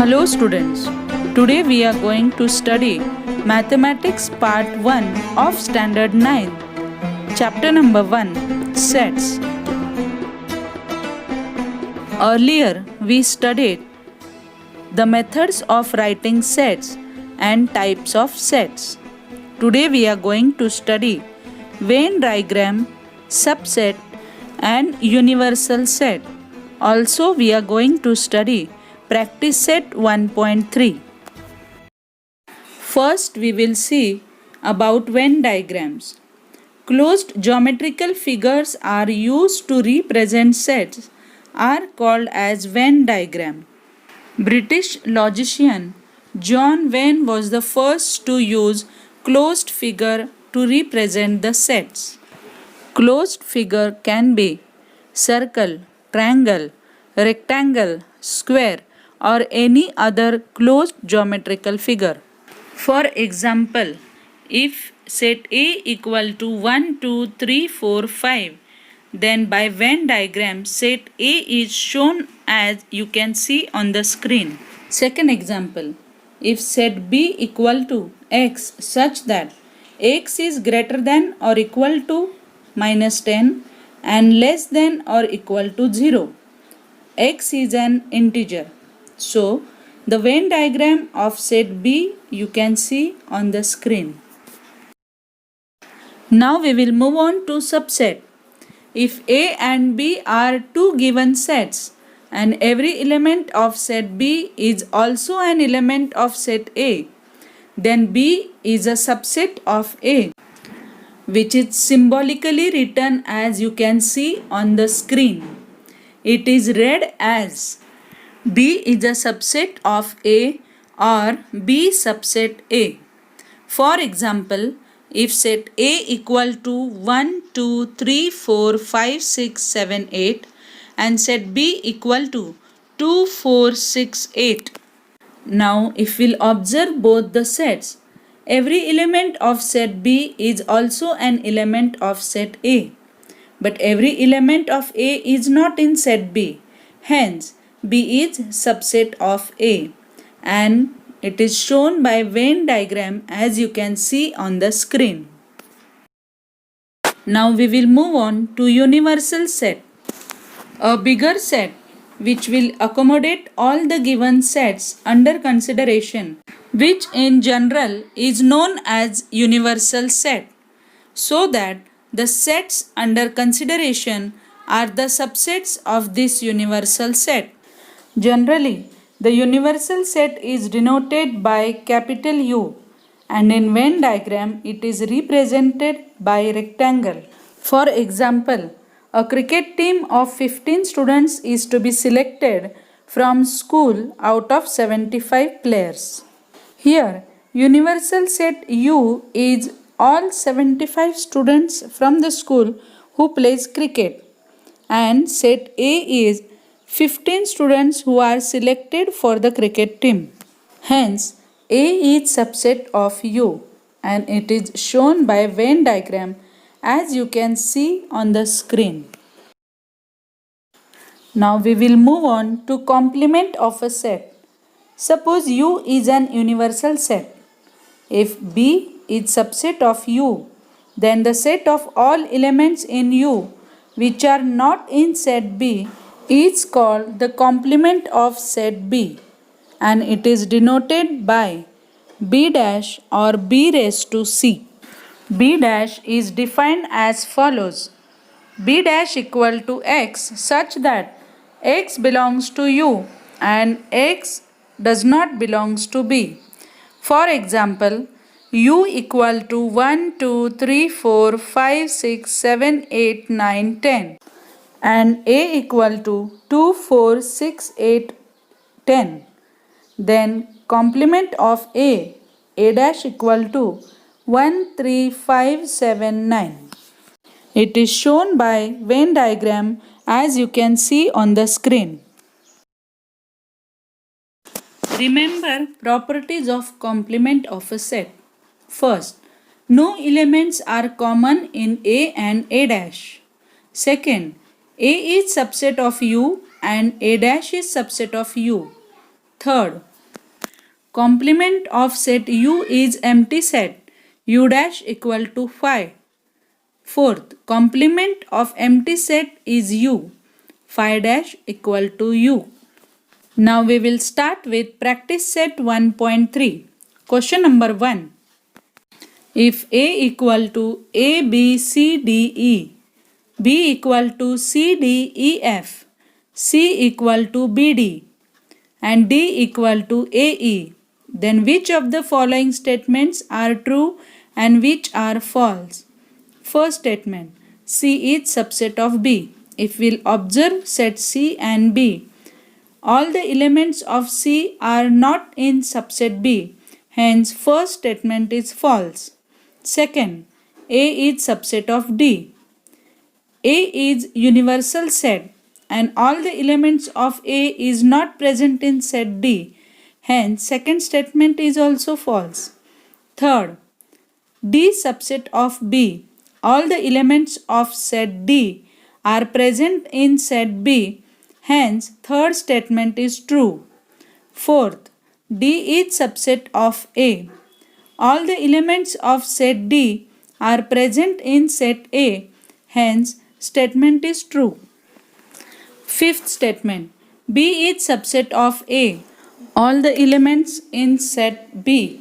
Hello students, today we are going to study Mathematics Part 1 of Standard 9, Chapter number 1, Sets. Earlier we studied the methods of writing sets and types of sets. Today we are going to study Venn diagram, subset and universal set. Also we are going to study Practice Set 1.3. First we will see about Venn diagrams. Closed geometrical figures are used to represent sets are called as Venn diagram. British logician John Venn was the first to use closed figure to represent the sets. Closed figure can be circle, triangle, rectangle, square or any other closed geometrical figure. For example, if set A equal to 1, 2, 3, 4, 5, then by Venn diagram set A is shown as you can see on the screen. Second example, if set B equal to x such that x is greater than or equal to minus 10 and less than or equal to 0, x is an integer. So, the Venn diagram of set B you can see on the screen. Now we will move on to subset. If A and B are two given sets and every element of set B is also an element of set A, then B is a subset of A, which is symbolically written as you can see on the screen. It is read as B is a subset of A or B subset A. For example, if set A equal to 1, 2, 3, 4, 5, 6, 7, 8 and set B equal to 2, 4, 6, 8. Now if we'll observe both the sets, every element of set B is also an element of set A. But every element of A is not in set B. Hence, B is subset of A and it is shown by Venn diagram as you can see on the screen. Now we will move on to universal set. A bigger set which will accommodate all the given sets under consideration, which in general is known as universal set, so that the sets under consideration are the subsets of this universal set. Generally, the universal set is denoted by capital U and in Venn diagram it is represented by rectangle. For example, a cricket team of 15 students is to be selected from school out of 75 players. Here, universal set U is all 75 students from the school who plays cricket and set A is 15 students who are selected for the cricket team. Hence, A is subset of U and it is shown by Venn diagram as you can see on the screen. Now we will move on to complement of a set. Suppose U is an universal set. If B is subset of U, then the set of all elements in U which are not in set B is called the complement of set B and it is denoted by B dash or B raised to C. B dash is defined as follows. B dash equal to x such that x belongs to U and x does not belongs to B. For example, U equal to 1, 2, 3, 4, 5, 6, 7, 8, 9, 10 and A equal to 2, 4, 6, 8, 10. Then complement of A dash equal to 1, 3, 5, 7, 9. It is shown by Venn diagram as you can see on the screen. Remember properties of complement of a set. First, no elements are common in A and A dash. Second, A is subset of U and A dash is subset of U. Third, complement of set U is empty set U dash equal to 5. Fourth, complement of empty set is U, 5 dash equal to U. Now we will start with practice set 1.3. Question number 1. If A equal to A, B, C, D, E, B equal to C, D, E, F, C equal to B, D, and D equal to A, E, then which of the following statements are true and which are false? First statement, C is subset of B. If we'll observe set C and B, all the elements of C are not in subset B. Hence, first statement is false. Second, A is subset of D. A is universal set and all the elements of A is not present in set D. Hence, second statement is also false. Third, D subset of B. All the elements of set D are present in set B. Hence, third statement is true. Fourth, D is subset of A. All the elements of set D are present in set A. Hence, statement is true. Fifth statement, B is subset of A. All the elements in set B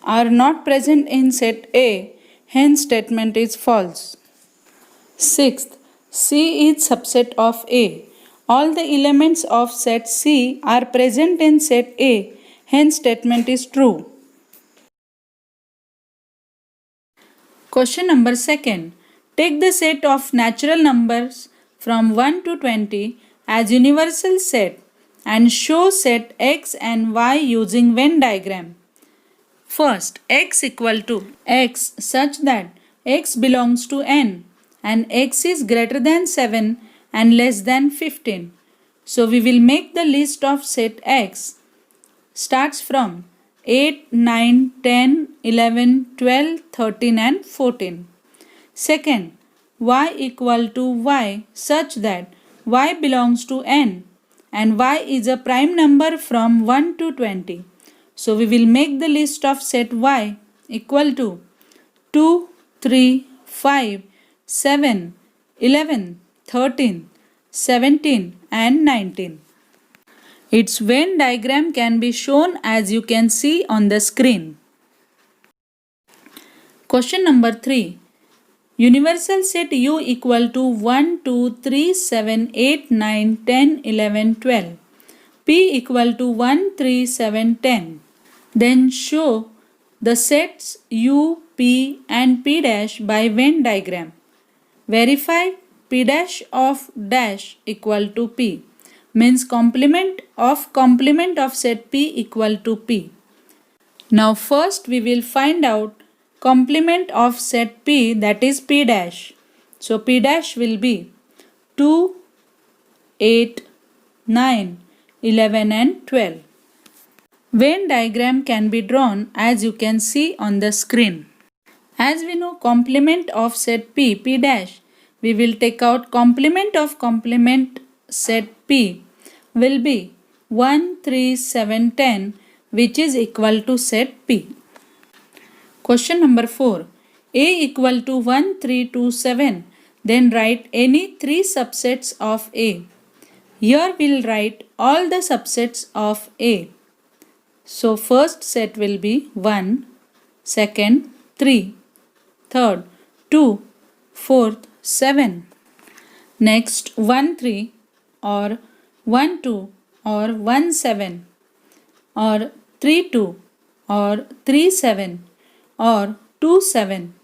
are not present in set A. Hence, statement is false. Sixth, C is subset of A. All the elements of set C are present in set A. Hence, statement is true. Question number 2. Take the set of natural numbers from 1 to 20 as universal set and show set X and Y using Venn diagram. First, X equal to X such that X belongs to N and X is greater than 7 and less than 15. So we will make the list of set X starts from 8, 9, 10, 11, 12, 13 and 14. Second, Y equal to Y such that Y belongs to N and Y is a prime number from 1 to 20. So we will make the list of set Y equal to 2, 3, 5, 7, 11, 13, 17 and 19. Its Venn diagram can be shown as you can see on the screen. Question number 3. Universal set U equal to 1, 2, 3, 7, 8, 9, 10, 11, 12. P equal to 1, 3, 7, 10. Then show the sets U, P and P dash by Venn diagram. Verify P dash of dash equal to P means complement of set P equal to P. Now first we will find out complement of set P, that is P dash. So P dash will be 2, 8, 9, 11 and 12. Venn diagram can be drawn as you can see on the screen. As we know complement of set P, P dash, we will take out complement of complement set P will be 1, 3, 7, 10 which is equal to set P. Question number 4. A equal to 1, 3, 2, 7. Then write any 3 subsets of A. Here we'll write all the subsets of A. So first set will be 1, second 3, third 2, fourth 7. Next 1, 3 or 1, 2 or 1, 7 or 3, 2 or 3, 7 or 2, 7,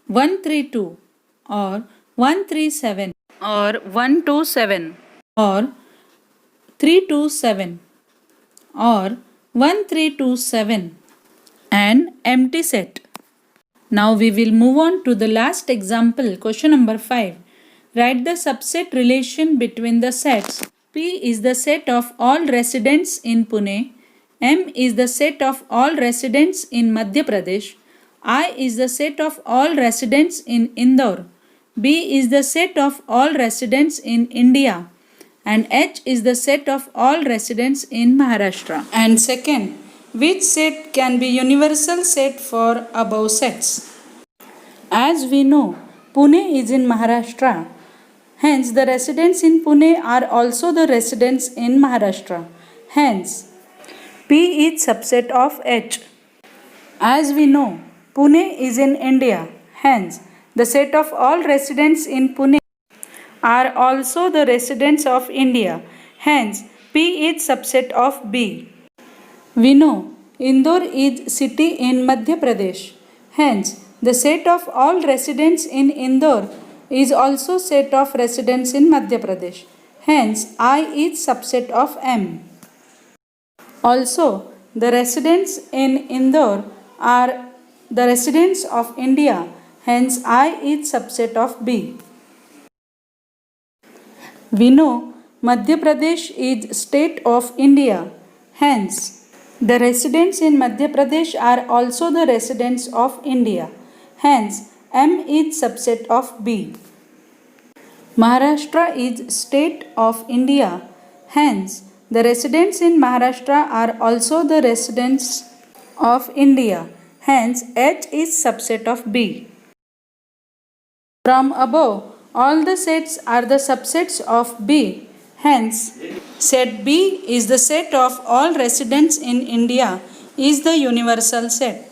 1, 3, 2 or 1, 3, 7 or 1, 2, 7 or 3, 2, 7 or 1, 3, 2, 7 and empty set. Now we will move on to the last example, question number 5. Write the subset relation between the sets. P is the set of all residents in Pune. M is the set of all residents in Madhya Pradesh. I is the set of all residents in Indore. B is the set of all residents in India. And H is the set of all residents in Maharashtra. And second, which set can be universal set for above sets? As we know, Pune is in Maharashtra. Hence, the residents in Pune are also the residents in Maharashtra. Hence, P is subset of H. As we know, Pune is in India. Hence, the set of all residents in Pune are also the residents of India. Hence, P is subset of B. We know Indore is city in Madhya Pradesh. Hence, the set of all residents in Indore is also set of residents in Madhya Pradesh. Hence, I is subset of M. Also, the residents in Indore are the residents of India. Hence, I is subset of B. We know Madhya Pradesh is state of India. Hence, the residents in Madhya Pradesh are also the residents of India. Hence, M is subset of B. Maharashtra is state of India. Hence, the residents in Maharashtra are also the residents of India. Hence, H is subset of B. From above, all the sets are the subsets of B. Hence, set B is the set of all residents in India is the universal set.